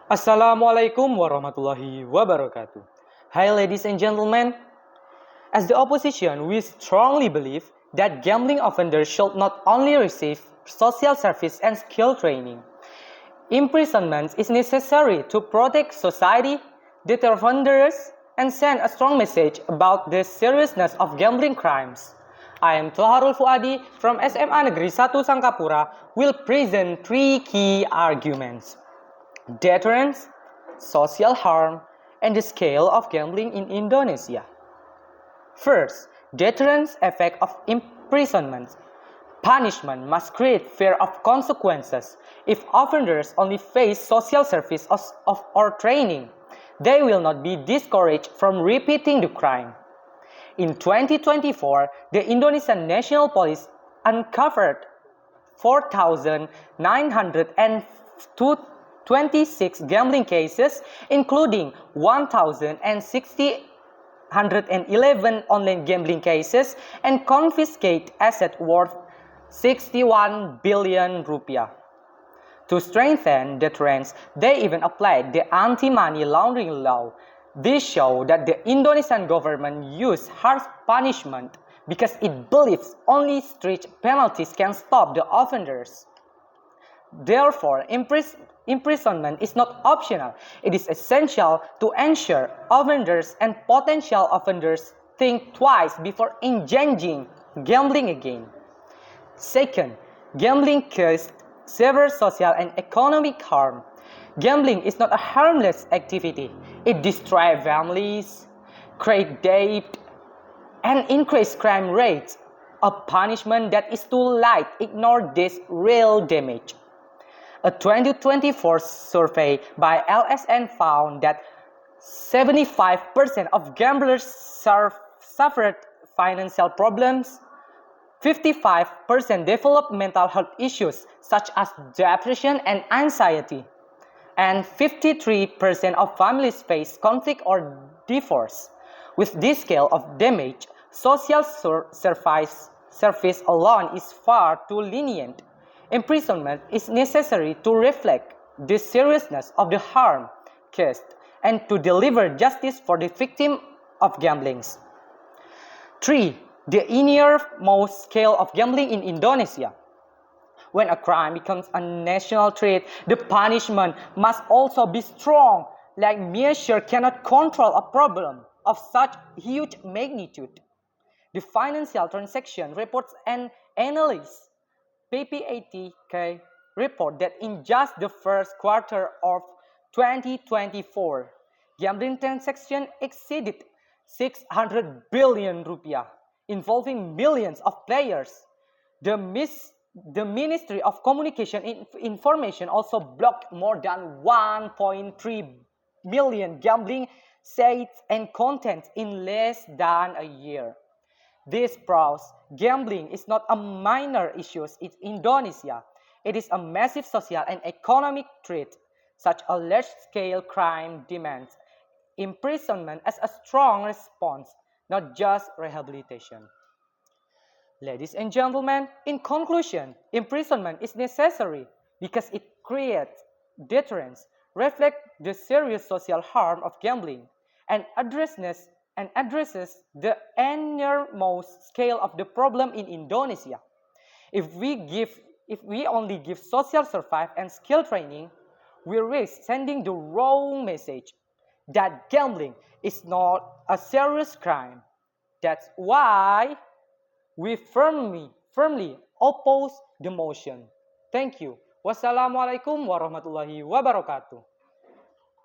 Assalamualaikum warahmatullahi wabarakatuh. Hi ladies and gentlemen, as the opposition, we strongly believe that gambling offenders should not only receive social service and skill training. Imprisonment is necessary to protect society, deter offenders, and send a strong message about the seriousness of gambling crimes. I am Toharul Fuadi from SMA Negeri 1 Sangkapura will present three key arguments. Deterrence, social harm, and the scale of gambling in Indonesia. First, deterrence effect of imprisonment. Punishment must create fear of consequences. If offenders only face social service or training, they will not be discouraged from repeating the crime. In 2024, the Indonesian National Police uncovered 4,926 gambling cases, including 1,611 online gambling cases, and confiscate assets worth 61 billion rupiah. To strengthen deterrence, they even applied the anti-money laundering law. This shows that the Indonesian government used harsh punishment because it believes only strict penalties can stop the offenders. Therefore, imprisonment is not optional. It is essential to ensure offenders and potential offenders think twice before engaging gambling again. Second, gambling causes severe social and economic harm. Gambling is not a harmless activity. It destroys families, creates debt, and increases crime rates. A punishment that is too light ignores this real damage. A 2024 survey by LSN found that 75% of gamblers suffered financial problems, 55% developed mental health issues such as depression and anxiety, and 53% of families face conflict or divorce. With this scale of damage, social service alone is far too lenient. Imprisonment is necessary to reflect the seriousness of the harm caused and to deliver justice for the victim of gambling. 3. The innermost scale of gambling in Indonesia. When a crime becomes a national threat, the punishment must also be strong, like measure cannot control a problem of such huge magnitude. The Financial Transaction Reports and Analysis PPATK report that in just the first quarter of 2024, gambling transactions exceeded 600 billion rupiah, involving millions of players. The Ministry of Communication and Information also blocked more than 1.3 million gambling sites and contents in less than a year. This proves gambling is not a minor issue in Indonesia. It is a massive social and economic threat. Such a large-scale crime demands imprisonment as a strong response, not just rehabilitation. Ladies and gentlemen, in conclusion, imprisonment is necessary because it creates deterrence, reflects the serious social harm of gambling, and addresses the innermost scale of the problem in Indonesia. If we only give social survive and skill training, we risk sending the wrong message that gambling is not a serious crime. That's why we firmly oppose the motion. Thank you. Wassalamualaikum warahmatullahi wabarakatuh.